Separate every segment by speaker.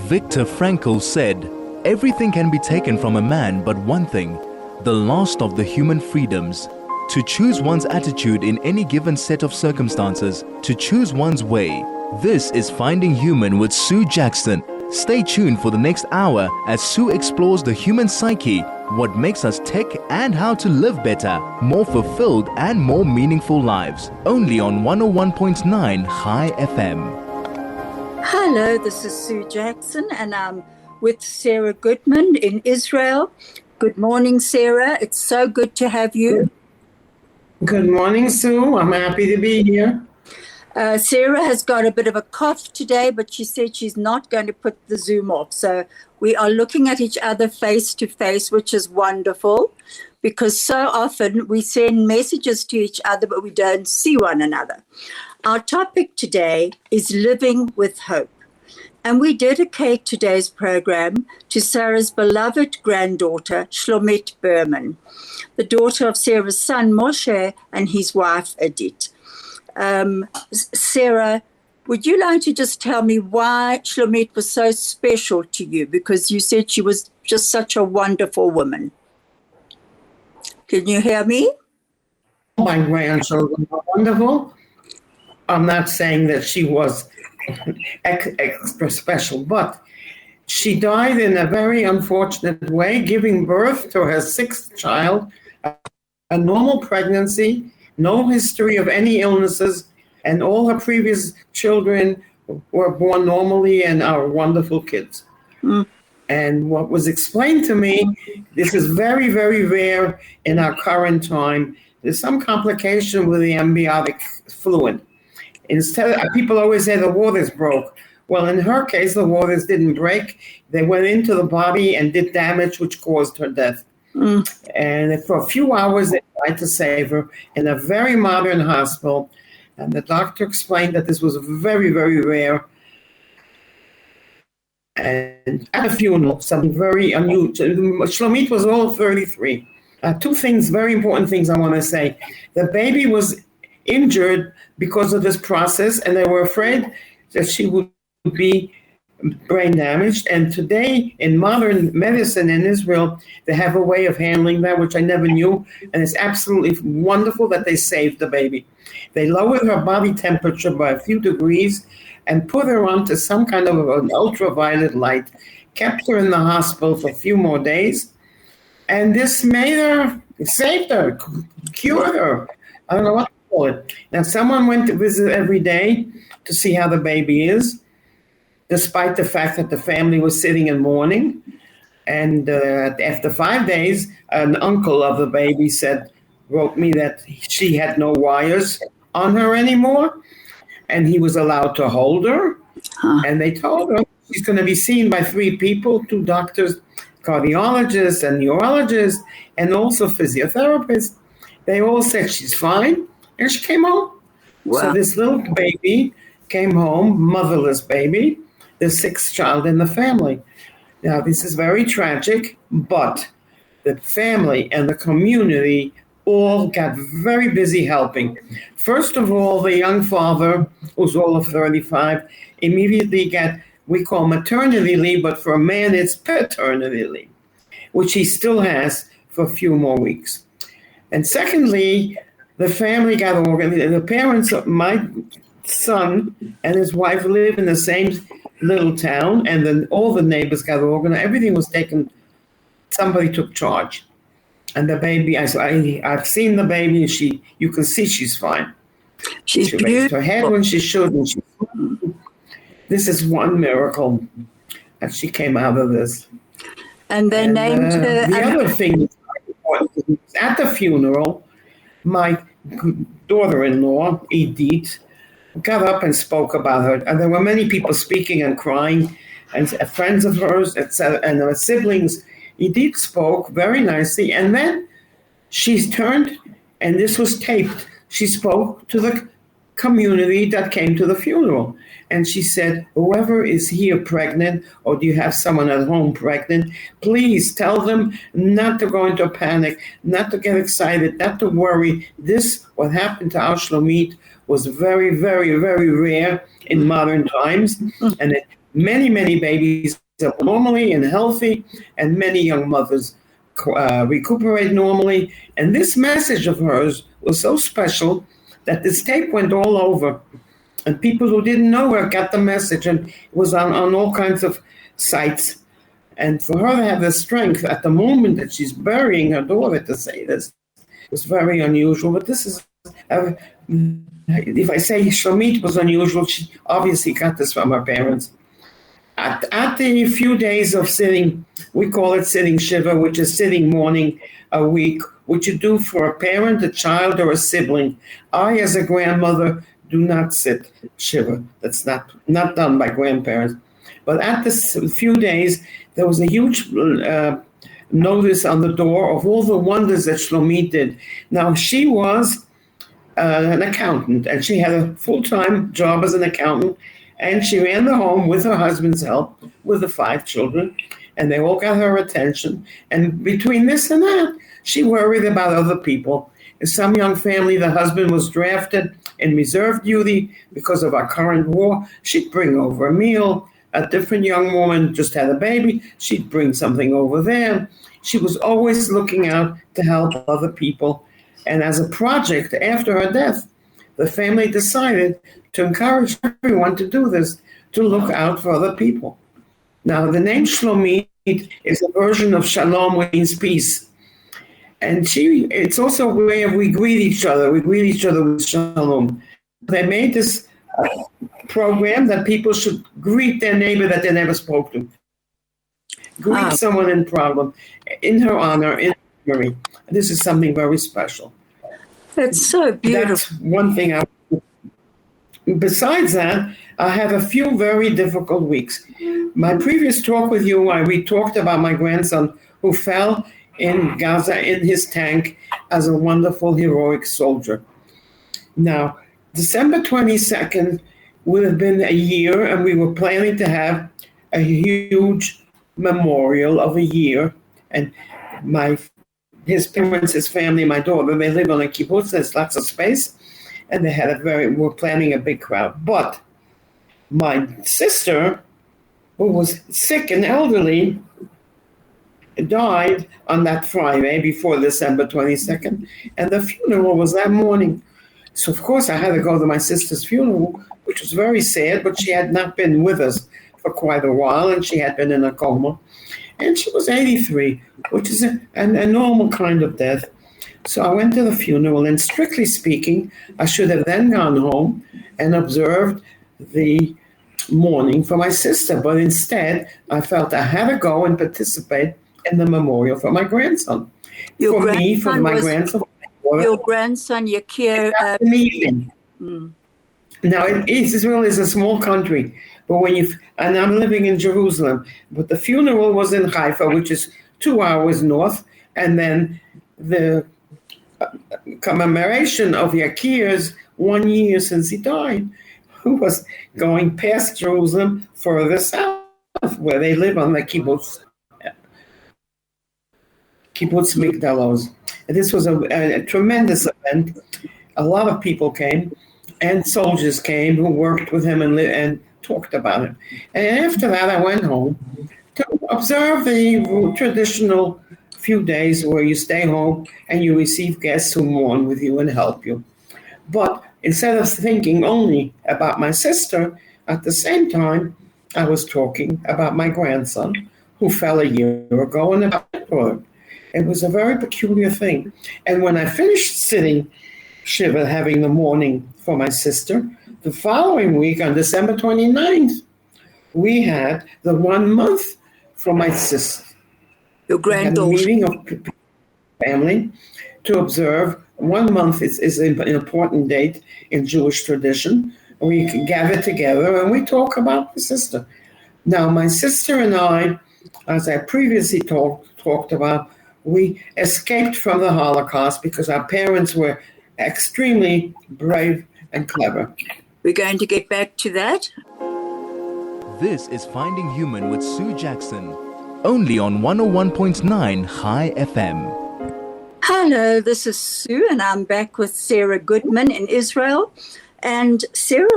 Speaker 1: Viktor Frankl said, "Everything can be taken from a man but one thing, the last of the human freedoms. To choose one's attitude in any given set of circumstances, to choose one's way." This is Finding Human with Sue Jackson. Stay tuned for the next hour as Sue explores the human psyche, what makes us tick, and how to live better, more fulfilled and more meaningful lives. Only on 101.9 High FM.
Speaker 2: Hello, this is Sue Jackson and I'm with Sarah Goodman in Israel. Good morning, Sarah. It's so good to have you.
Speaker 3: Good morning, Sue. I'm happy to be here.
Speaker 2: Sarah has got a bit of a cough today, but she said she's not going to put the Zoom off. So we are looking at each other face to face, which is wonderful because so often we send messages to each other, but we don't see one another. Our topic today is living with hope. And we dedicate today's program to Sarah's beloved granddaughter, Shlomit Berman, the daughter of Sarah's son, Moshe, and his wife, Edith. Sarah, would you like to just tell me why Shlomit was so special to you? Because you said she was just such a wonderful woman. Can you hear me?
Speaker 3: My grandchildren were wonderful. I'm not saying that she was extra special, but she died in a very unfortunate way, giving birth to her sixth child, a normal pregnancy, no history of any illnesses, and all her previous children were born normally and are wonderful kids. Mm. And what was explained to me, this is very, very rare in our current time. There's some complication with the amniotic fluid. Instead, people always say the waters broke. Well, in her case, the waters didn't break. They went into the body and did damage, which caused her death. Mm. And for a few hours, they tried to save her in a very modern hospital. And the doctor explained that this was very, very rare. And at a funeral, something very unusual. Shlomit was all 33. Two things, very important things I want to say. The baby was injured because of this process, and they were afraid that she would be brain damaged. And today, in modern medicine in Israel, they have a way of handling that, which I never knew. And it's absolutely wonderful that they saved the baby. They lowered her body temperature by a few degrees and put her onto some kind of an ultraviolet light, kept her in the hospital for a few more days. And this saved her, cured her. I don't know what to call it. Now, someone went to visit every day to see how the baby is, despite the fact that the family was sitting in mourning. And after 5 days, an uncle of the baby wrote me that she had no wires on her anymore, and he was allowed to hold her. Huh. And they told her she's going to be seen by 3 people, 2 doctors, cardiologists and neurologists, and also physiotherapists. They all said she's fine, and she came home. Wow. So this little baby came home, motherless baby, the 6th child in the family. Now, this is very tragic, but the family and the community all got very busy helping. First of all, the young father, who's all of 35, immediately got, we call maternity leave, but for a man, it's paternity leave, which he still has for a few more weeks. And secondly, the family got organized. The parents of my son and his wife live in the same little town, and then all the neighbors got organized. Everything was taken, somebody took charge. And the baby, I've seen the baby, you can see she's fine.
Speaker 2: She
Speaker 3: raised her head when she should. And this is one miracle that she came out of this.
Speaker 2: And they named her.
Speaker 3: The other thing that's important is at the funeral, my daughter-in-law, Edith, got up and spoke about her. And there were many people speaking and crying, and friends of hers, etc., and her siblings. Edith spoke very nicely, and then she turned, and this was taped. She spoke to the community that came to the funeral, and she said, whoever is here pregnant, or do you have someone at home pregnant, please tell them not to go into a panic, not to get excited, not to worry. This, what happened to our Shlomit, was very, very, very rare in modern times, and many babies are normally and healthy, and many young mothers recuperate normally. And this message of hers was so special that this tape went all over. And people who didn't know her got the message, and it was on all kinds of sites. And for her to have the strength at the moment that she's burying her daughter to say this was very unusual. But this is, if I say Shlomit was unusual, she obviously got this from her parents. At the few days of sitting, we call it sitting Shiva, which is sitting mourning a week, which you do for a parent, a child, or a sibling. I, as a grandmother, do not sit Shiva. That's not done by grandparents. But at this few days, there was a huge notice on the door of all the wonders that Shlomit did. Now, she was an accountant, and she had a full-time job as an accountant, and she ran the home with her husband's help, with the 5 children, and they all got her attention. And between this and that, she worried about other people. In some young family, the husband was drafted in reserve duty because of our current war. She'd bring over a meal. A different young woman just had a baby. She'd bring something over there. She was always looking out to help other people. And as a project, after her death, the family decided to encourage everyone to do this, to look out for other people. Now, the name Shlomit is a version of Shalom, which means peace. And it's also a way of we greet each other. We greet each other with Shalom. They made this program that people should greet their neighbor that they never spoke to. Greet someone in problem, in her honor, in her memory. This is something very special.
Speaker 2: That's so beautiful.
Speaker 3: That's one thing. Besides that, I have a few very difficult weeks. My previous talk with you, we talked about my grandson who fell in Gaza in his tank as a wonderful, heroic soldier. Now, December 22nd would have been a year, and we were planning to have a huge memorial of a year. And his parents, his family, my daughter, they live on a kibbutz. There's lots of space, and we're planning a big crowd. But my sister, who was sick and elderly, died on that Friday before December 22nd, and the funeral was that morning. So, of course, I had to go to my sister's funeral, which was very sad, but she had not been with us for quite a while, and she had been in a coma. And she was 83, which is a normal kind of death. So I went to the funeral, and strictly speaking, I should have then gone home and observed the mourning for my sister. But instead, I felt I had to go and participate in the memorial for my grandson.
Speaker 2: Your
Speaker 3: grandson.
Speaker 2: Your grandson, Yakir.
Speaker 3: Now, Israel is a small country, but and I'm living in Jerusalem, but the funeral was in Haifa, which is 2 hours north, and then the commemoration of Yakir's 1 year since he died, who was going past Jerusalem further south, where they live on the kibbutz Migdalos. This was a tremendous event. A lot of people came, and soldiers came who worked with him and talked about it. And after that, I went home to observe the traditional few days where you stay home and you receive guests who mourn with you and help you. But instead of thinking only about my sister, at the same time, I was talking about my grandson who fell a year ago and about my daughter. It was a very peculiar thing. And when I finished sitting Shiva, having the mourning for my sister, the following week, on December 29th, we had the 1 month for my sister.
Speaker 2: Your granddaughter.
Speaker 3: We had a meeting of family to observe. 1 month is an important date in Jewish tradition. We can gather together and we talk about the sister. Now, my sister and I, as I previously talked about, we escaped from the Holocaust because our parents were extremely brave and clever.
Speaker 2: We're going to get back to that.
Speaker 1: This is Finding Human with Sue Jackson, only on 101.9 High FM.
Speaker 2: Hello, this is Sue, and I'm back with Sarah Goodman in Israel. And Sarah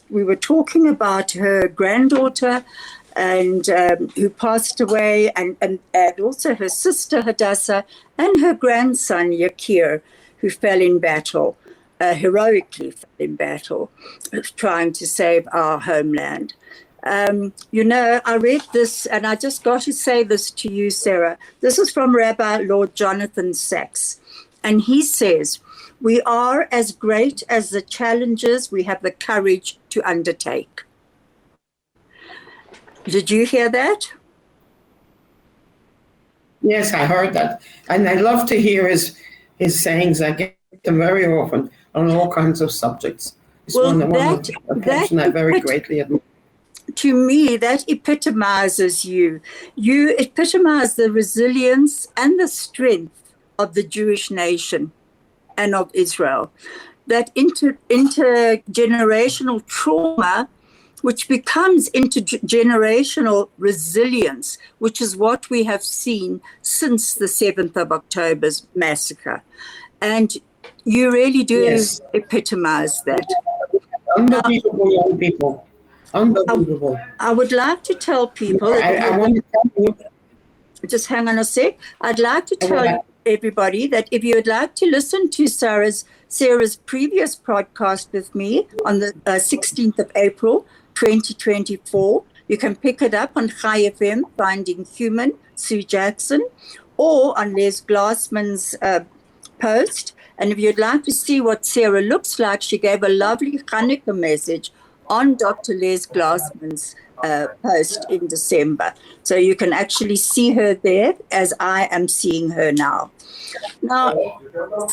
Speaker 2: we were talking about her granddaughter and who passed away, and also her sister Hadassah, and her grandson Yakir, who fell in battle, heroically fell in battle, trying to save our homeland. I read this, and I just got to say this to you, Sarah. This is from Rabbi Lord Jonathan Sachs, and he says, "We are as great as the challenges we have the courage to undertake." Did you hear that?
Speaker 3: Yes, I heard that. And I love to hear his sayings. I get them very often on all kinds of subjects. It's one of a person I very greatly admire.
Speaker 2: To me, that epitomizes you. You epitomize the resilience and the strength of the Jewish nation and of Israel. That intergenerational trauma, which becomes intergenerational resilience, which is what we have seen since the 7th of October's massacre. And you really do epitomize that.
Speaker 3: Unbelievable young people. Unbelievable.
Speaker 2: I would like to tell people.
Speaker 3: I want to tell you.
Speaker 2: Just hang on a sec. I'd like to tell everybody that if you would like to listen to Sarah's previous podcast with me on the 16th of April, 2024, you can pick it up on Chai FM, Finding Human, Sue Jackson, or on Les Glassman's post. And if you'd like to see what Sarah looks like, she gave a lovely Hanukkah message on Dr. Les Glassman's post in December. So you can actually see her there as I am seeing her now. Now,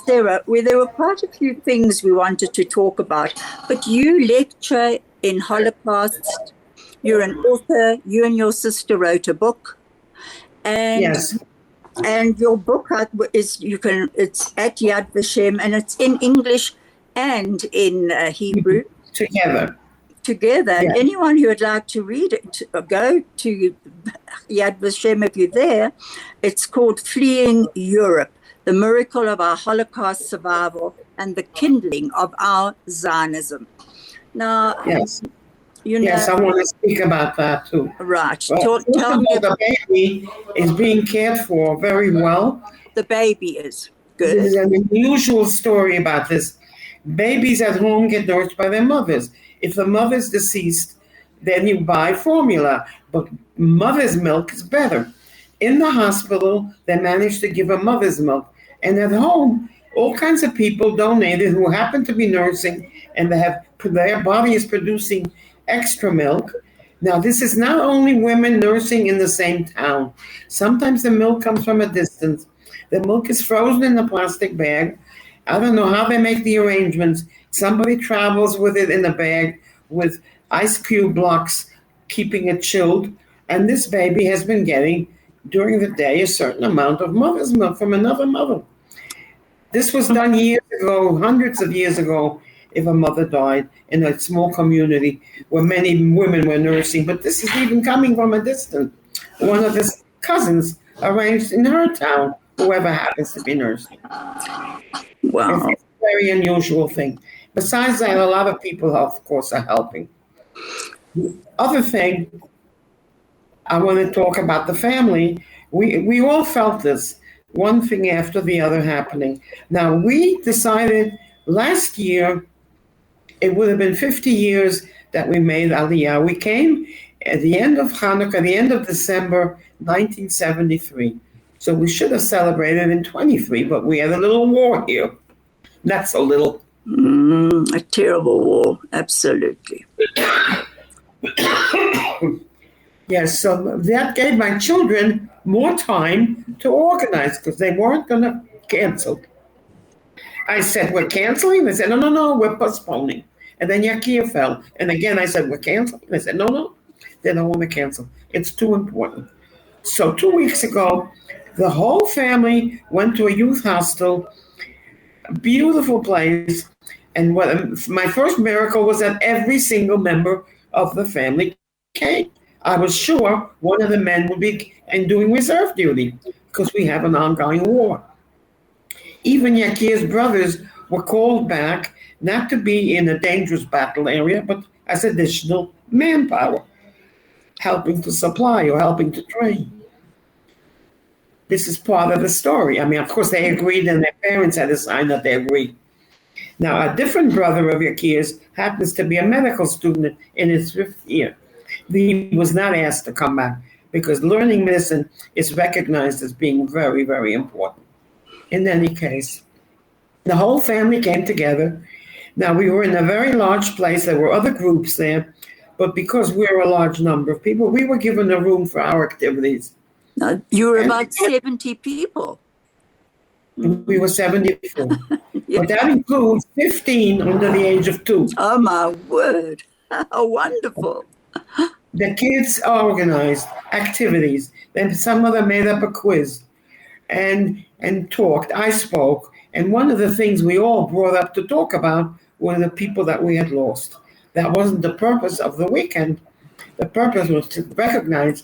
Speaker 2: Sarah, there were quite a few things we wanted to talk about, but you lecture in Holocaust. You're an author. You and your sister wrote a book. And
Speaker 3: yes.
Speaker 2: And your book it's at Yad Vashem, and it's in English and in Hebrew.
Speaker 3: Together.
Speaker 2: Yeah. Anyone who would like to read it, go to Yad Vashem if you're there. It's called Fleeing Europe, the Miracle of Our Holocaust Survival and the Kindling of Our Zionism. Now,
Speaker 3: yes. Yes, I want to speak about that too.
Speaker 2: Right.
Speaker 3: Well, tell me. The baby is being cared for very well.
Speaker 2: The baby is good.
Speaker 3: There's an unusual story about this. Babies at home get nursed by their mothers. If the mother's deceased, then you buy formula, but mother's milk is better. In the hospital, they managed to give her mother's milk. And at home, all kinds of people donated who happen to be nursing, and their body is producing extra milk. Now, this is not only women nursing in the same town. Sometimes the milk comes from a distance. The milk is frozen in a plastic bag. I don't know how they make the arrangements. Somebody travels with it in a bag with ice cube blocks, keeping it chilled. And this baby has been getting, during the day, a certain amount of mother's milk from another mother. This was done years ago, hundreds of years ago, if a mother died in a small community where many women were nursing. But this is even coming from a distance. One of his cousins arranged in her town, whoever happens to be nursing.
Speaker 2: Wow.
Speaker 3: It's a very unusual thing. Besides that, a lot of people, of course, are helping. The other thing, I want to talk about the family. We all felt this, one thing after the other happening. Now, we decided last year, it would have been 50 years that we made Aliyah. We came at the end of Hanukkah, the end of December 1973. So we should have celebrated in 23, but we had a little war here. Not so little.
Speaker 2: A terrible war, absolutely.
Speaker 3: Yes, so that gave my children more time to organize because they weren't going to cancel. I said, we're canceling? They said, no, we're postponing. And then Yakir fell. And again, I said, we're canceling? They said, no, they don't want to cancel. It's too important. So 2 weeks ago, the whole family went to a youth hostel, a beautiful place. And my first miracle was that every single member of the family came. I was sure one of the men would be doing reserve duty because we have an ongoing war. Even Yakir's brothers were called back not to be in a dangerous battle area, but as additional manpower, helping to supply or helping to train. This is part of the story. I mean, of course, they agreed, and their parents had to sign that they agreed. Now, a different brother of Yakir's happens to be a medical student in his 5th year. He was not asked to come back because learning medicine is recognized as being very, very important. In any case, the whole family came together. Now, we were in a very large place. There were other groups there, but because we were a large number of people, we were given a room for our activities.
Speaker 2: Now, you were about 70 people.
Speaker 3: We were 74.
Speaker 2: Yeah.
Speaker 3: But that includes 15 under the age of 2.
Speaker 2: Oh, my word. How wonderful.
Speaker 3: The kids organized activities. Then some of them made up a quiz and talked. I spoke. And one of the things we all brought up to talk about were the people that we had lost. That wasn't the purpose of the weekend. The purpose was to recognize,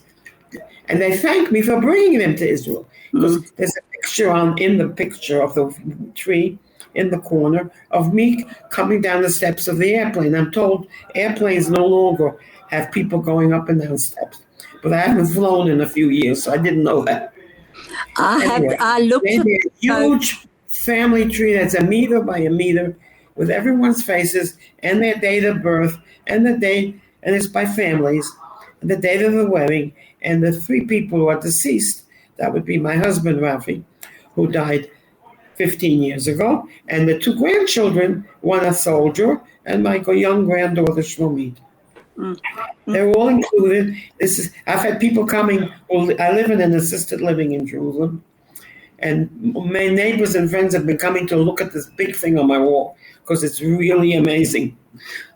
Speaker 3: and they thanked me for bringing them to Israel. Because there's a picture in the picture of the tree in the corner of me coming down the steps of the airplane. I'm told airplanes no longer have people going up and down steps. But I haven't flown in a few years, so I didn't know that.
Speaker 2: I looked at
Speaker 3: a huge family tree that's a meter by a meter with everyone's faces and their date of birth and the date, and it's by families, and the date of the wedding, and the 3 people who are deceased. That would be my husband, Rafi, who died 15 years ago, and the 2 grandchildren, one a soldier, and my young granddaughter, Shlomit. They're all included. I've had people coming. I live in an assisted living in Jerusalem, and my neighbors and friends have been coming to look at this big thing on my wall because it's really amazing.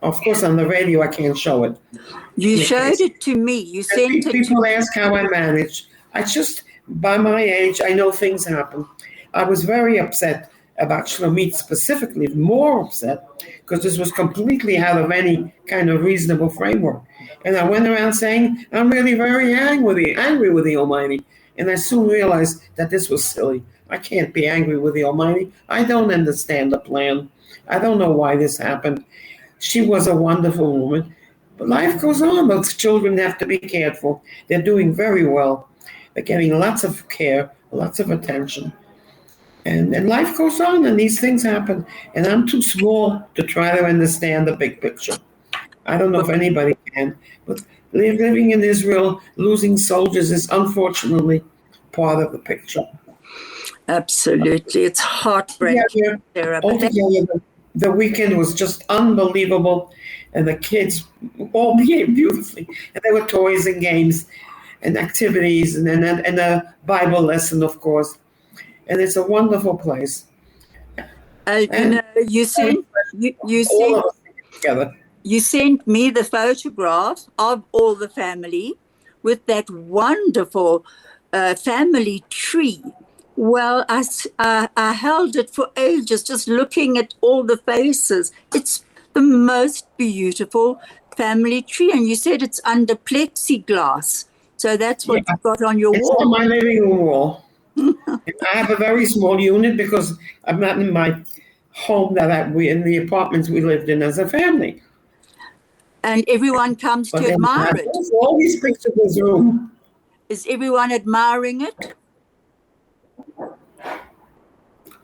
Speaker 3: Of course, on the radio, I can't show it.
Speaker 2: You showed it to me. You sent it to me.
Speaker 3: People ask how I managed. By my age, I know things happen. I was very upset about Shlomit specifically, more upset, because this was completely out of any kind of reasonable framework. And I went around saying, I'm really very angry with the Almighty. And I soon realized that this was silly. I can't be angry with the Almighty. I don't understand the plan. I don't know why this happened. She was a wonderful woman. But life goes on. Those children have to be cared for. They're doing very well. They're getting lots of care, lots of attention. And life goes on, and these things happen. And I'm too small to try to understand the big picture. I don't know if anybody can. But living in Israel, losing soldiers is unfortunately part of the picture.
Speaker 2: Absolutely. It's heartbreaking, Sarah.
Speaker 3: Altogether, the weekend was just unbelievable. And the kids all behaved beautifully. And there were toys and games and activities and a Bible lesson, of course. And it's a wonderful place.
Speaker 2: You sent me the photograph of all the family with that wonderful family tree. Well, I held it for ages, just looking at all the faces. It's the most beautiful family tree. And you said it's under plexiglass. So that's what you've got on your wall.
Speaker 3: It's on my living room wall. I have a very small unit because I'm not in my home in the apartments we lived in as a family.
Speaker 2: And everyone comes to admire it.
Speaker 3: All these pictures in this room.
Speaker 2: Is everyone admiring it?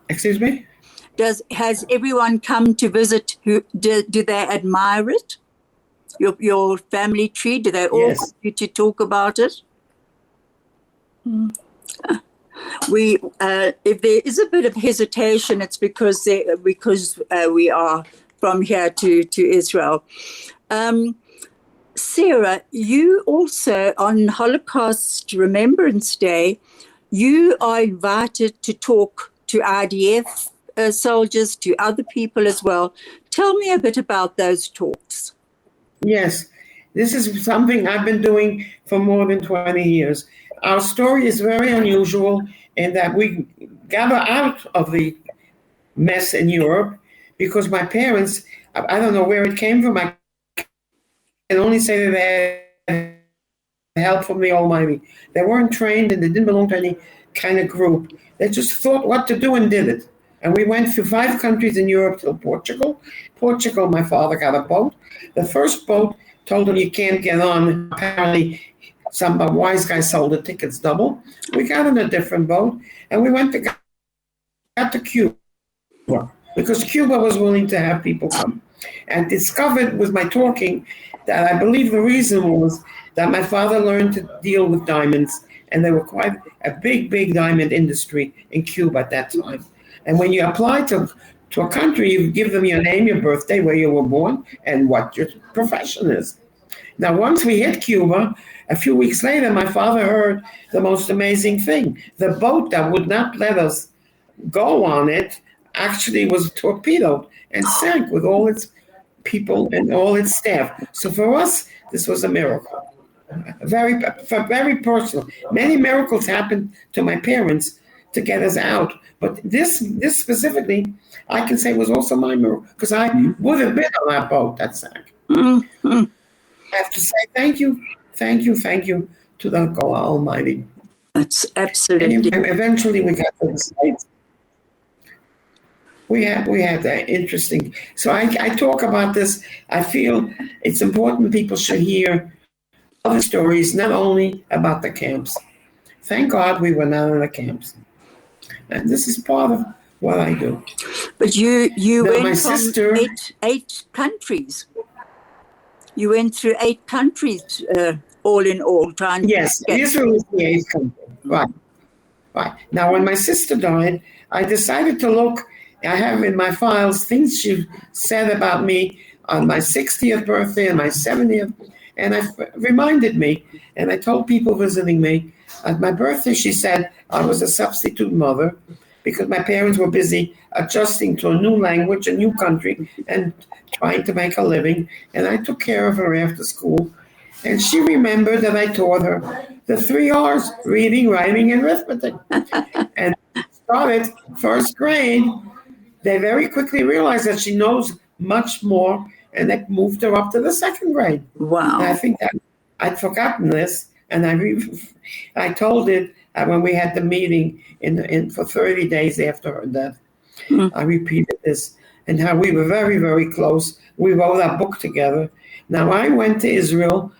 Speaker 3: Excuse me?
Speaker 2: Has everyone come to visit? Do they admire it? Your family tree? Do they all want you to talk about it? If there is a bit of hesitation, it's because we are from here to Israel. Sarah, you also on Holocaust Remembrance Day, you are invited to talk to IDF soldiers, to other people as well. Tell me a bit about those talks.
Speaker 3: Yes, this is something I've been doing for more than 20 years. Our story is very unusual in that we gather out of the mess in Europe because my parents, I don't know where it came from. I can only say that they had help from the Almighty. They weren't trained and they didn't belong to any kind of group. They just thought what to do and did it. And we went through 5 countries in Europe till Portugal. Portugal, my father got a boat. The first boat told him you can't get on. Apparently, some wise guy sold the tickets double. We got on a different boat, and we got to Cuba because Cuba was willing to have people come. And discovered with my talking that I believe the reason was that my father learned to deal with diamonds, and there were quite a big diamond industry in Cuba at that time. And when you apply to a country, you give them your name, your birthday, where you were born, and what your profession is. Now, once we hit Cuba, a few weeks later, my father heard the most amazing thing. The boat that would not let us go on it actually was torpedoed and sank with all its people and all its staff. So for us, this was a miracle. Very personal. Many miracles happened to my parents to get us out. But this specifically, I can say was also my miracle, because I would have been on that boat that sank.
Speaker 2: Mm-hmm.
Speaker 3: I have to say thank you to the God Almighty.
Speaker 2: That's absolutely.
Speaker 3: And eventually we got to the States. We had that interesting. So I talk about this. I feel it's important people should hear other stories, not only about the camps. Thank God we were not in the camps. And this is part of what I do.
Speaker 2: But you
Speaker 3: now,
Speaker 2: went
Speaker 3: my
Speaker 2: from
Speaker 3: sister,
Speaker 2: eight countries. You went through 8 countries, all in all, trying
Speaker 3: yes,
Speaker 2: to get.
Speaker 3: Israel is the 8th country. Right. Now, when my sister died, I decided to look. I have in my files things she said about me on my 60th birthday and my 70th, and I reminded me, and I told people visiting me, at my birthday, she said I was a substitute mother because my parents were busy adjusting to a new language, a new country, and trying to make a living, and I took care of her after school. And she remembered that I taught her the 3 R's, reading, writing, and arithmetic. And started first grade. They very quickly realized that she knows much more, and they moved her up to the 2nd grade.
Speaker 2: Wow.
Speaker 3: And I think that I'd forgotten this, and I told it when we had the meeting for 30 days after her death. I repeated this, and how we were very, very close. We wrote a book together. Now, I went to Israel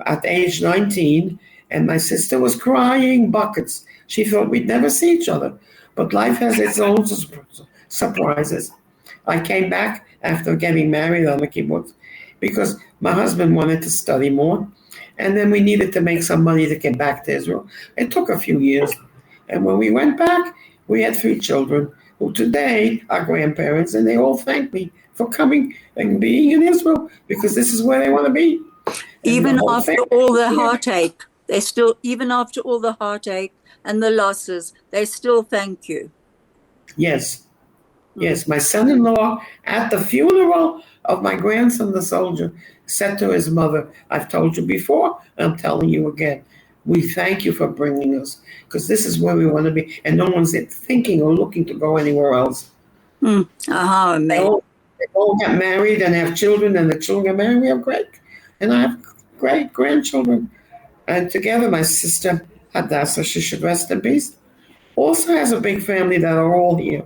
Speaker 3: at age 19, and my sister was crying buckets. She thought we'd never see each other. But life has its own surprises. I came back after getting married on the kibbutz because my husband wanted to study more, and then we needed to make some money to get back to Israel. It took a few years. And when we went back, we had 3 children who today are grandparents, and they all thank me for coming and being in Israel because this is where they want to be.
Speaker 2: Even after all the heartache, even after all the heartache and the losses, they still thank you.
Speaker 3: Yes. Yes, my son-in-law at the funeral of my grandson, the soldier, said to his mother, I've told you before, and I'm telling you again, we thank you for bringing us, because this is where we want to be, and no one's thinking or looking to go anywhere else. They all get married and have children, and the children get married, we have and I have great grandchildren. And together, my sister, Hadassah, she should rest in peace, also has a big family that are all here.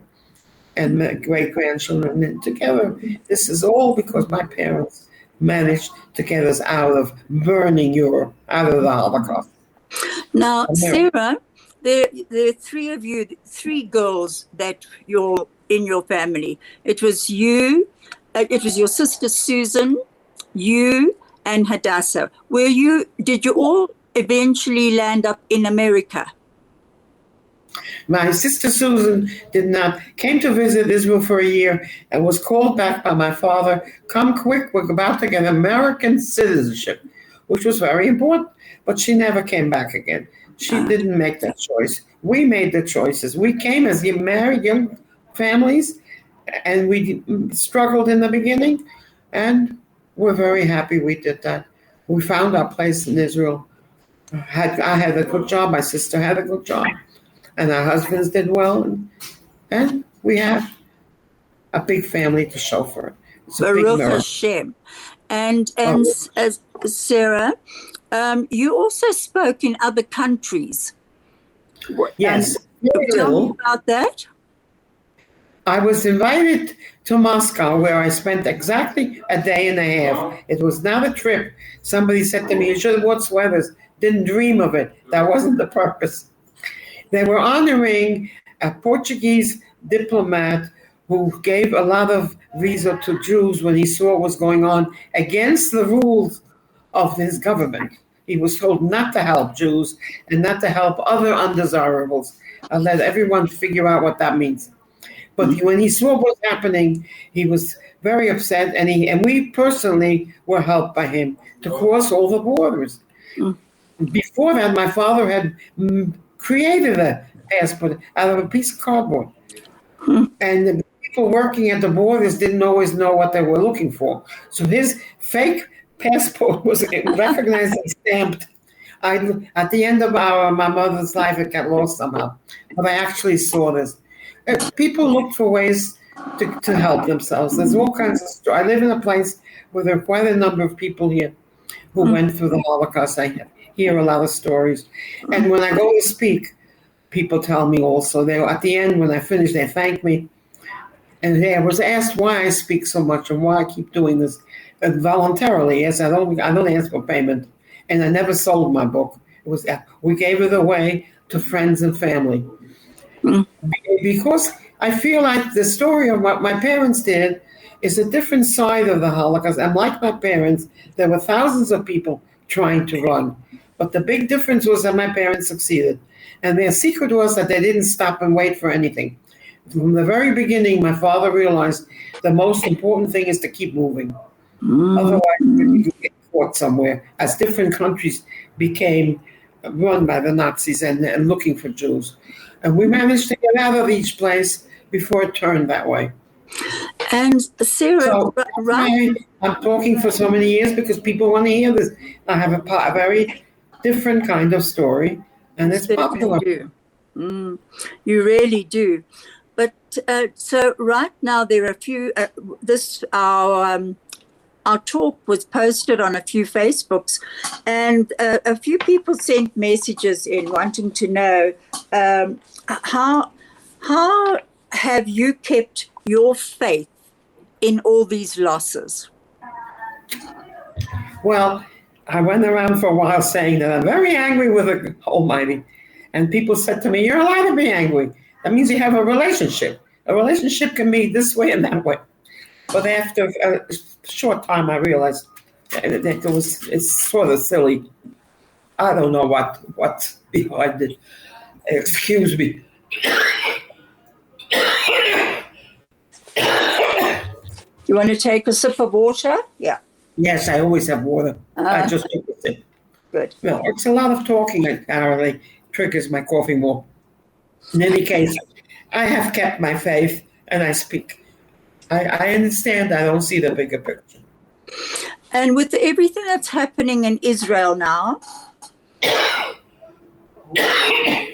Speaker 3: And my great-grandchildren, and together, this is all because my parents managed to get us out of burning Europe, out of the Holocaust.
Speaker 2: Now, Sarah, there are 3 of you, 3 girls that you're in your family. It was you, it was your sister Susan, you, and Hadassah. Did you all eventually land up in America?
Speaker 3: My sister Susan came to visit Israel for a year and was called back by my father, come quick, we're about to get American citizenship, which was very important, but she never came back again. She didn't make that choice. We made the choices. We came as married young families, and we struggled in the beginning, and we're very happy we did that. We found our place in Israel. I had a good job, my sister had a good job. And our husbands did well, and we have a big family to show for it. It's a big miracle.
Speaker 2: Hashem. And as Sarah, you also spoke in other countries.
Speaker 3: Yes.
Speaker 2: Tell me about that.
Speaker 3: I was invited to Moscow, where I spent exactly a day and a half. It was not a trip. Somebody said to me, "You should have worn sweaters." Didn't dream of it. That wasn't the purpose. They were honoring a Portuguese diplomat who gave a lot of visa to Jews when he saw what was going on against the rules of his government. He was told not to help Jews and not to help other undesirables. I'll let everyone figure out what that means. But when he saw what was happening, he was very upset, and we personally were helped by him to cross all the borders. Before that, my father had created a passport out of a piece of cardboard. And the people working at the borders didn't always know what they were looking for. So his fake passport was recognized and stamped. At the end of my mother's life, it got lost somehow. But I actually saw this. People look for ways to help themselves. There's all kinds of stories. I live in a place where there are quite a number of people here who went through the Holocaust. I hear a lot of stories. And when I go to speak, people tell me also. At the end, when I finish, they thank me. And I was asked why I speak so much and why I keep doing this voluntarily. Yes, I don't ask for payment. And I never sold my book. We gave it away to friends and family. Because I feel like the story of what my parents did is a different side of the Holocaust. And like my parents, there were thousands of people trying to run. But the big difference was that my parents succeeded. And their secret was that they didn't stop and wait for anything. From the very beginning, my father realized the most important thing is to keep moving. Otherwise, you get caught somewhere, as different countries became run by the Nazis and looking for Jews. And we managed to get out of each place before it turned that way.
Speaker 2: And Sarah, right?
Speaker 3: I'm talking for so many years because people want to hear this. I have a very different kind of story, and it's popular.
Speaker 2: You really do. But so right now there are a few. Our talk was posted on a few Facebooks, and a few people sent messages in wanting to know how have you kept your faith in all these losses?
Speaker 3: Well, I went around for a while saying that I'm very angry with the Almighty, and people said to me, "You're allowed to be angry. That means you have a relationship. A relationship can be this way and that way." But after a short time, I realized that it's sort of silly. I don't know what's behind it. Excuse me. You
Speaker 2: want to take a sip of water? Yeah.
Speaker 3: Yes, I always have water. I just took a sip.
Speaker 2: Good.
Speaker 3: Well, it's a lot of talking that apparently triggers my coffee more. In any case, I have kept my faith and I speak. I understand. I don't see the bigger picture.
Speaker 2: And with everything that's happening in Israel now?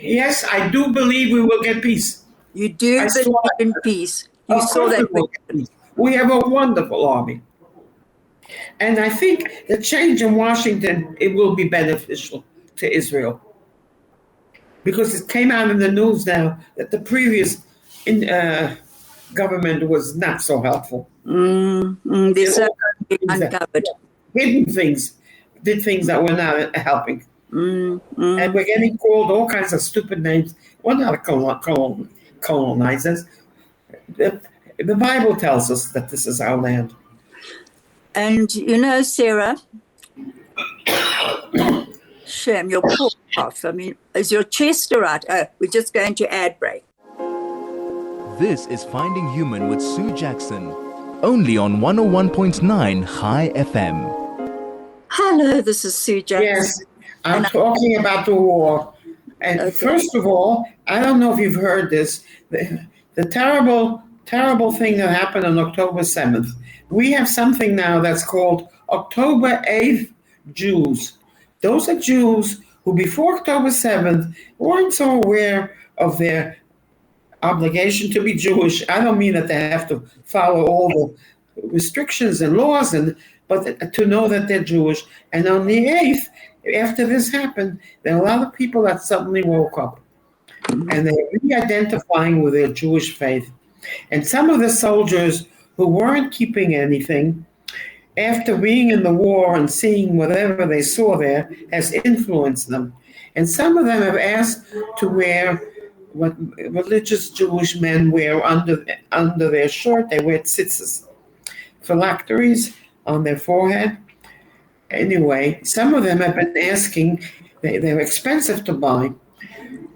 Speaker 3: Yes, I do believe we will get peace.
Speaker 2: You do believe in peace. You saw that.
Speaker 3: We have a wonderful army. And I think the change in Washington, it will be beneficial to Israel. Because it came out in the news now that the previous government was not so helpful.
Speaker 2: There's uncovered.
Speaker 3: Hidden things, did things that were not helping. And we're getting called all kinds of stupid names. We're not colonizers. The Bible tells us that this is our land.
Speaker 2: And you know, Sarah, Shem, your poor cough. I mean, is your chest all right? Oh, we're just going to ad break.
Speaker 1: This is Finding Human with Sue Jackson, only on 101.9 High FM.
Speaker 2: Hello, this is Sue Jackson.
Speaker 3: Yes, I'm talking about the war. And first of all, I don't know if you've heard this, the terrible thing that happened on October 7th. We have something now that's called October 8th Jews. Those are Jews who before October 7th weren't so aware of their obligation to be Jewish. I don't mean that they have to follow all the restrictions and laws, but to know that they're Jewish. And on the 8th, after this happened, there are a lot of people that suddenly woke up. And they're re-identifying with their Jewish faith. And some of the soldiers who weren't keeping anything, after being in the war and seeing whatever they saw there, has influenced them. And some of them have asked to wear what religious Jewish men wear under their shirt. They wear tzitzis, phylacteries on their forehead. Anyway, some of them have been asking, they're expensive to buy.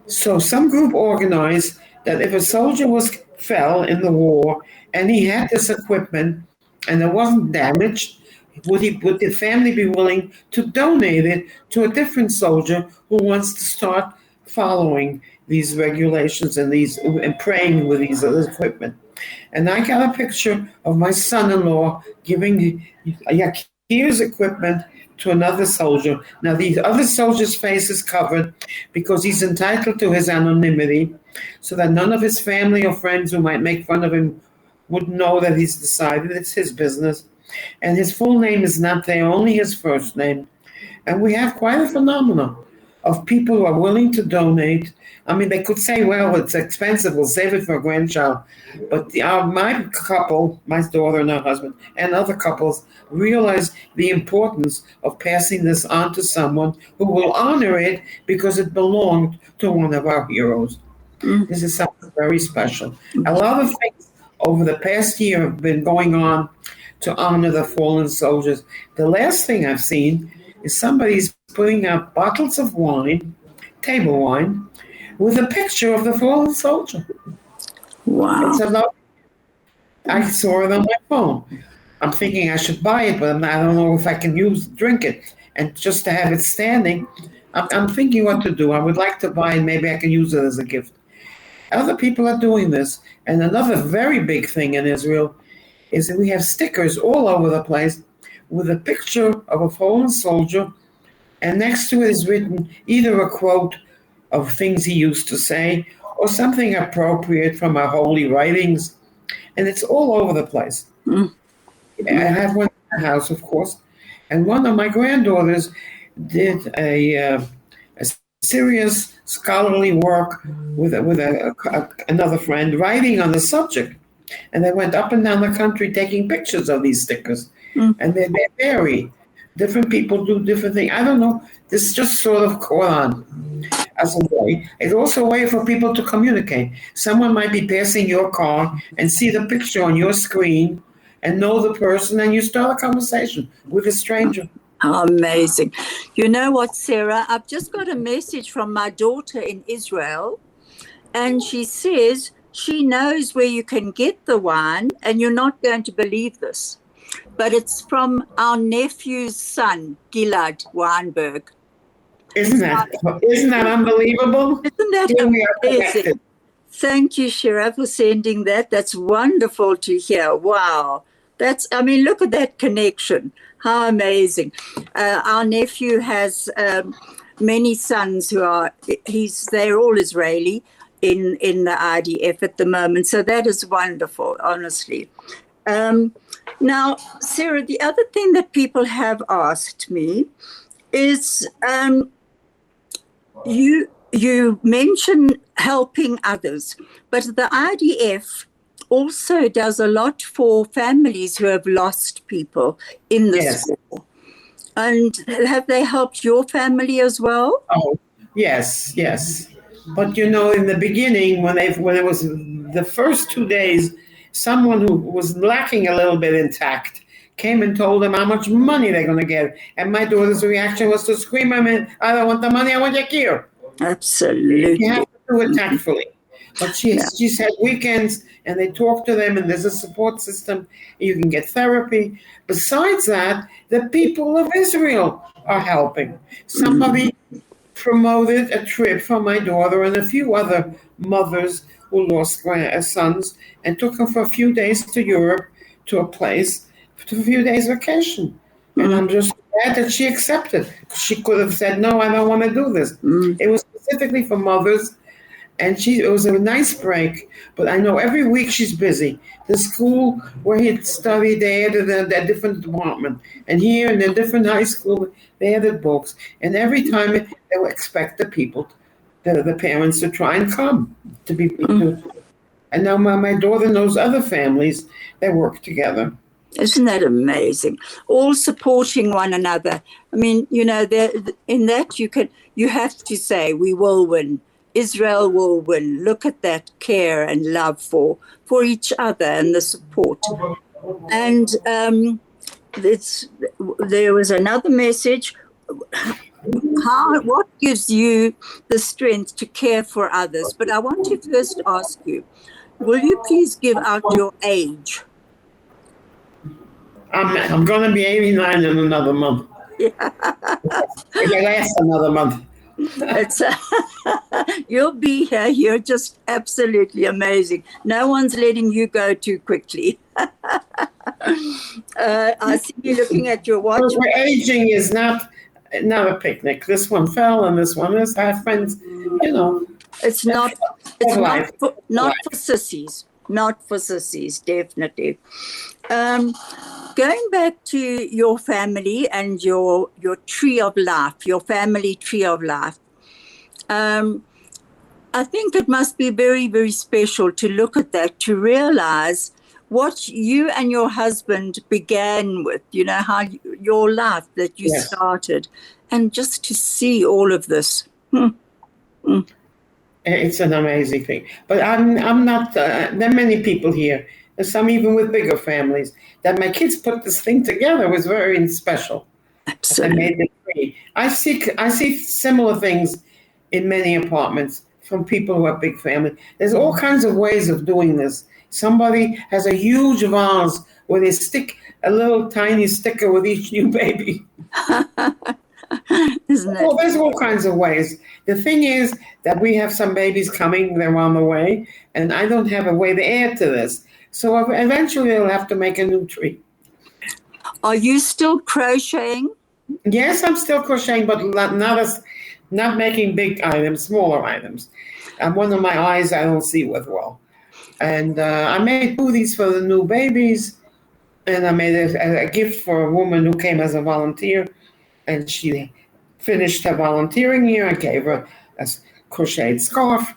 Speaker 3: So some group organized that if a soldier fell in the war and he had this equipment and it wasn't damaged, would the family be willing to donate it to a different soldier who wants to start following these regulations and praying with these equipment? And I got a picture of my son-in-law giving Yakir's equipment to another soldier. Now, the other soldier's face is covered because he's entitled to his anonymity, so that none of his family or friends who might make fun of him would know that he's decided it's his business. And his full name is not there, only his first name. And we have quite a phenomenon of people who are willing to donate. I mean, they could say, well, it's expensive, we'll save it for a grandchild. But my couple, my daughter and her husband, and other couples realize the importance of passing this on to someone who will honor it because it belonged to one of our heroes. This is something very special. A lot of things over the past year have been going on to honor the fallen soldiers. The last thing I've seen is somebody's putting out bottles of wine, table wine, with a picture of the fallen soldier.
Speaker 2: Wow.
Speaker 3: I saw it on my phone. I'm thinking I should buy it, but I don't know if I can drink it. And just to have it standing, I'm thinking what to do. I would like to buy it. Maybe I can use it as a gift. Other people are doing this. And another very big thing in Israel is that we have stickers all over the place with a picture of a fallen soldier, and next to it is written either a quote of things he used to say or something appropriate from our holy writings, and it's all over the place. I have one in the house, of course, and one of my granddaughters did a serious scholarly work with another friend writing on the subject. And they went up and down the country taking pictures of these stickers. And they vary. Different people do different things. I don't know. This just sort of caught on as a way. It's also a way for people to communicate. Someone might be passing your car and see the picture on your screen and know the person, and you start a conversation with a stranger.
Speaker 2: Amazing. You know what, Sarah? I've just got a message from my daughter in Israel, and she says she knows where you can get the wine, and you're not going to believe this, but it's from our nephew's son, Gilad Weinberg.
Speaker 3: Isn't that unbelievable?
Speaker 2: Isn't that amazing? Thank you, Shira, for sending that. That's wonderful to hear. Wow. Look at that connection. How amazing. Our nephew has many sons they're all Israeli in the IDF at the moment. So that is wonderful, honestly. Now, Sarah, the other thing that people have asked me is you mentioned helping others, but the IDF also does a lot for families who have lost people in this war. And have they helped your family as well?
Speaker 3: Oh, yes. But in the beginning, when it was the first 2 days, someone who was lacking a little bit in tact came and told them how much money they're going to get. And my daughter's reaction was to scream, I don't want the money, I want Yakir.
Speaker 2: Absolutely.
Speaker 3: You have to do it tactfully. But she's had weekends, and they talk to them, and there's a support system. You can get therapy. Besides that, the people of Israel are helping. Somebody promoted a trip for my daughter and a few other mothers who lost sons and took them for a few days to Europe, to a place, for a few days vacation. And I'm just glad that she accepted. She could have said, no, I don't want to do this. It was specifically for mothers. And it was a nice break, but I know every week she's busy. The school where he studied, they added a different department. And here in a different high school, they added books. And every time they will expect the parents to try and come. And now my daughter knows other families that work together.
Speaker 2: Isn't that amazing? All supporting one another. I mean, in that you have to say, we will win. Israel will win. Look at that care and love for each other and the support. And there was another message. What gives you the strength to care for others? But I want to first ask you, will you please give out your age?
Speaker 3: I'm going to be 89 in another month.
Speaker 2: Yeah.
Speaker 3: It'll last another month.
Speaker 2: You'll be here. You're just absolutely amazing. No one's letting you go too quickly. I see you looking at your watch.
Speaker 3: Aging is not a picnic. This one fell and this one is. I have friends,
Speaker 2: It's not for sissies. Not for sissies, definitely. Going back to your family and your tree of life, your family tree of life, I think it must be very, very special to look at that, to realize what you and your husband began with, how your life that you started, and just to see all of this.
Speaker 3: It's an amazing thing. But I'm not, there are many people here, and some even with bigger families, that my kids put this thing together was very special.
Speaker 2: Absolutely.
Speaker 3: They made it free. I see similar things in many apartments from people who have big families. There's all kinds of ways of doing this. Somebody has a huge vase where they stick a little tiny sticker with each new baby.
Speaker 2: Isn't it?
Speaker 3: Well, there's all kinds of ways. The thing is that we have some babies coming, they're on the way, and I don't have a way to add to this. So eventually I'll have to make a new tree.
Speaker 2: Are you still crocheting?
Speaker 3: Yes, I'm still crocheting, but not making big items, smaller items. And one of my eyes I don't see with well. And I made booties for the new babies, and I made a gift for a woman who came as a volunteer, and she finished her volunteering year. I gave her a crocheted scarf,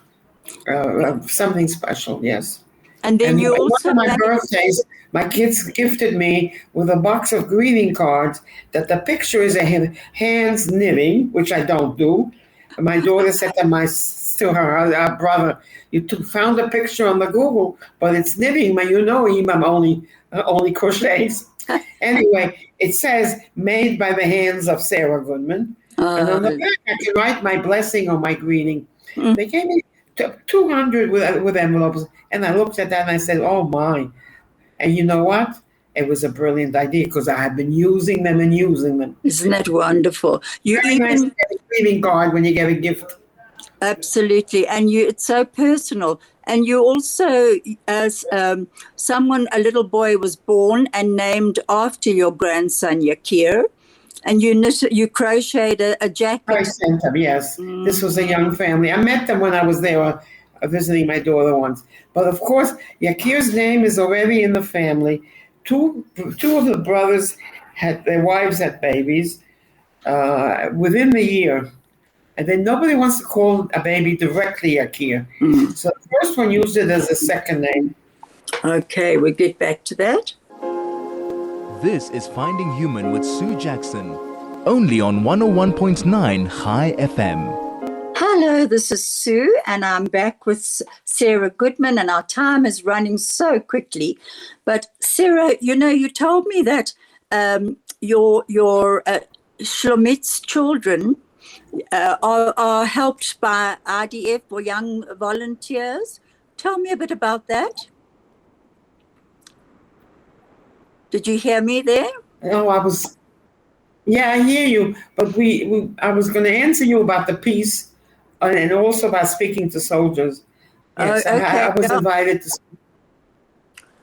Speaker 3: something special, yes.
Speaker 2: And then you also...
Speaker 3: One of my birthdays, my kids gifted me with a box of greeting cards that the picture is a hands knitting, which I don't do. And my daughter said to her brother, you found a picture on the Google, but it's knitting. But I'm only crochets. Anyway, it says made by the hands of Sarah Goodman. And on the back, I can write my blessing or my greeting. They gave me 200 with envelopes. And I looked at that and I said, oh my. And you know what? It was a brilliant idea because I had been using them.
Speaker 2: Isn't that wonderful?
Speaker 3: Nice to get a greeting card when you get a gift.
Speaker 2: Absolutely. And it's so personal. And you also, as a little boy was born and named after your grandson, Yakir. And you crocheted a jacket.
Speaker 3: I sent them, yes. This was a young family. I met them when I was there visiting my daughter once. But of course, Yakir's name is already in the family. Two of the brothers their wives had babies within the year. And then nobody wants to call a baby directly Yakir. So the first one used it as a second name.
Speaker 2: Okay, we'll get back to that.
Speaker 1: This is Finding Human with Sue Jackson, only on 101.9 High FM.
Speaker 2: Hello, this is Sue, and I'm back with Sarah Goodman, and our time is running so quickly. But Sarah, you told me that your Shlomit's children are helped by IDF or young volunteers. Tell me a bit about that. Did you hear me there?
Speaker 3: No, I hear you. But I was going to answer you about the peace and also about speaking to soldiers. Yes, okay. I was invited to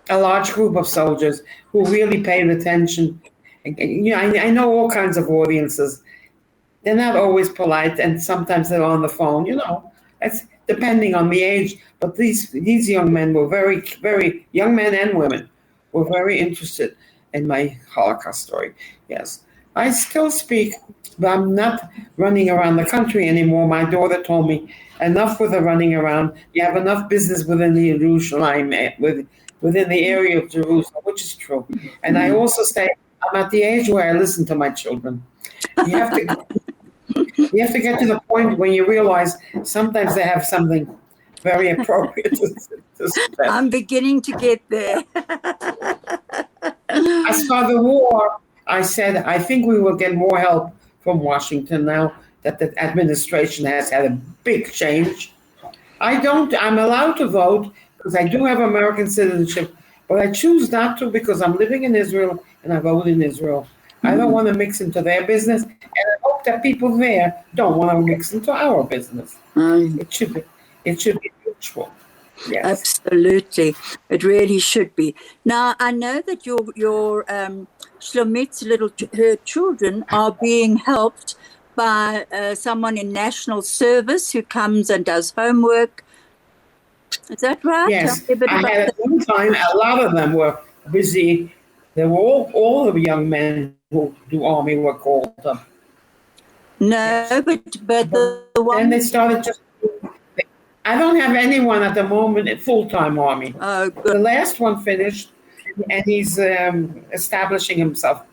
Speaker 3: a large group of soldiers who really paid attention. I know all kinds of audiences. They're not always polite, and sometimes they're on the phone. That's depending on the age. But these young men were very, very young men and women were very interested in my Holocaust story. Yes, I still speak, but I'm not running around the country anymore. My daughter told me, enough with the running around. You have enough business within the Jerusalem, within the area of Jerusalem, which is true. And I also say, I'm at the age where I listen to my children. You have to get to the point when you realize sometimes they have something very appropriate to say.
Speaker 2: I'm beginning to get there.
Speaker 3: As for the war, I said, I think we will get more help from Washington now that the administration has had a big change. I'm allowed to vote because I do have American citizenship, but I choose not to because I'm living in Israel and I vote in Israel. I don't want to mix into their business, and I hope that people there don't want to mix into our business. It should be mutual. Yes.
Speaker 2: Absolutely. It really should be. Now, I know that your Shlomit's her children are being helped by someone in national service who comes and does homework. Is that right?
Speaker 3: Yes. I had at one time, a lot of them were busy. They were all the young men who do army work all the time.
Speaker 2: No,
Speaker 3: yes.
Speaker 2: but the one...
Speaker 3: Then they started just... I don't have anyone at the moment at full-time army.
Speaker 2: Oh, good.
Speaker 3: The last one finished, and he's establishing himself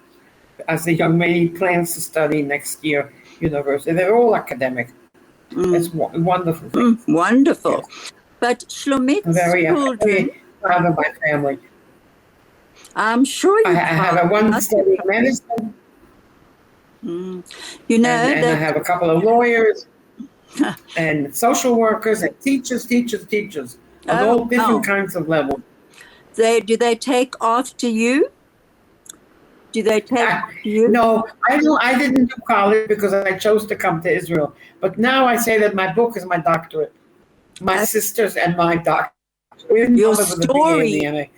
Speaker 3: as a young man. He plans to study next year university. They're all academic. It's wonderful.
Speaker 2: Wonderful.
Speaker 3: Yes.
Speaker 2: But Shlomit's children...
Speaker 3: Very proud of my family.
Speaker 2: I'm sure you
Speaker 3: I have one studying medicine.
Speaker 2: You know
Speaker 3: and I have a couple of lawyers. And social workers and teachers on all different kinds of levels.
Speaker 2: Do they take after you? Do they take you?
Speaker 3: No, I didn't do college because I chose to come to Israel. But now I say that my book is my doctorate. My sisters and my doctorate.
Speaker 2: Your story.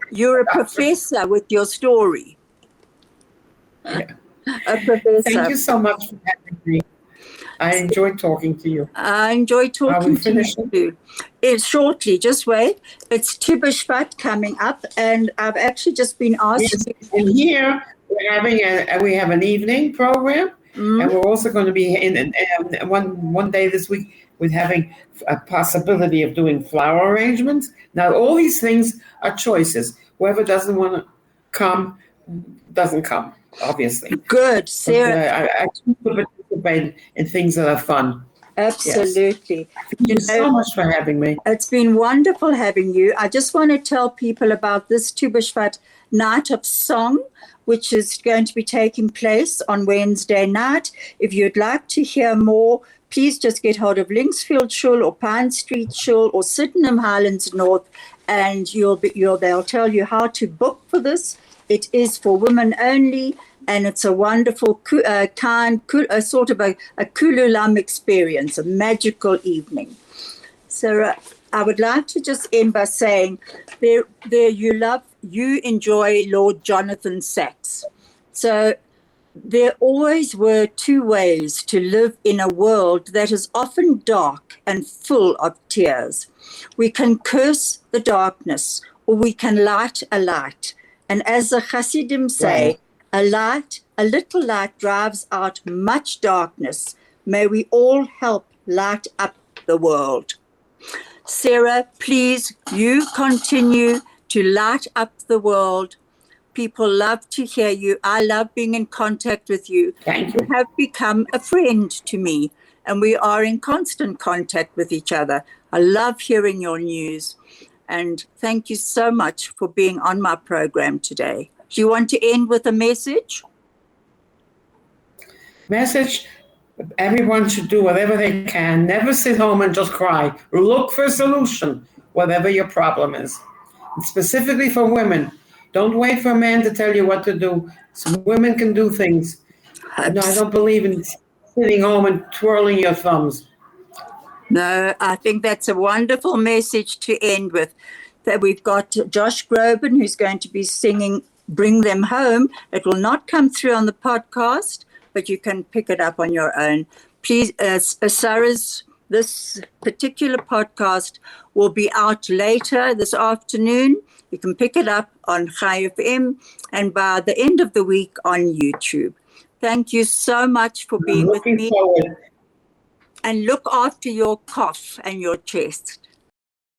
Speaker 2: You're a professor with your story.
Speaker 3: Yeah.
Speaker 2: A professor.
Speaker 3: Thank you so much for having me. I enjoyed talking to you.
Speaker 2: I enjoy talking to you too. Shortly, just wait. It's Tu B'Shvat coming up, and I've actually just been asked.
Speaker 3: Yes. And here we're having we have an evening program, and we're also going to be in one day this week with having a possibility of doing flower arrangements. Now, all these things are choices. Whoever doesn't want to come doesn't come. Obviously.
Speaker 2: Good, Sarah.
Speaker 3: I participate in things that are fun.
Speaker 2: Absolutely.
Speaker 3: Yes. Thank you so much for having me.
Speaker 2: It's been wonderful having you. I just want to tell people about this Tu B'Shvat Night of Song, which is going to be taking place on Wednesday night. If you'd like to hear more, please just get hold of Linksfield Shul or Pine Street Shul or Sydenham Highlands North, and they'll tell you how to book for this. It is for women only, and it's a wonderful, sort of a kululam experience, a magical evening. So I would like to just end by saying, you enjoy Lord Jonathan Sacks. So there always were two ways to live in a world that is often dark and full of tears. We can curse the darkness, or we can light a light. And as the Hasidim say, a little light drives out much darkness. May we all help light up the world. Sarah, please, you continue to light up the world. People love to hear you. I love being in contact with you.
Speaker 3: Thank you.
Speaker 2: You have become a friend to me, and we are in constant contact with each other. I love hearing your news. And thank you so much for being on my program today. Do you want to end with a message?
Speaker 3: Message, everyone should do whatever they can. Never sit home and just cry. Look for a solution, whatever your problem is. And specifically for women, don't wait for a man to tell you what to do. So women can do things. No, I don't believe in sitting home and twirling your thumbs.
Speaker 2: No, I think that's a wonderful message to end with. That we've got Josh Groban, who's going to be singing Bring Them Home. It will not come through on the podcast, but you can pick it up on your own. Please, Sarah's, this particular podcast will be out later this afternoon. You can pick it up on Chai FM and by the end of the week on YouTube. Thank you so much for
Speaker 3: I'm
Speaker 2: being with
Speaker 3: looking
Speaker 2: me.
Speaker 3: forward.
Speaker 2: And look after your cough and your chest.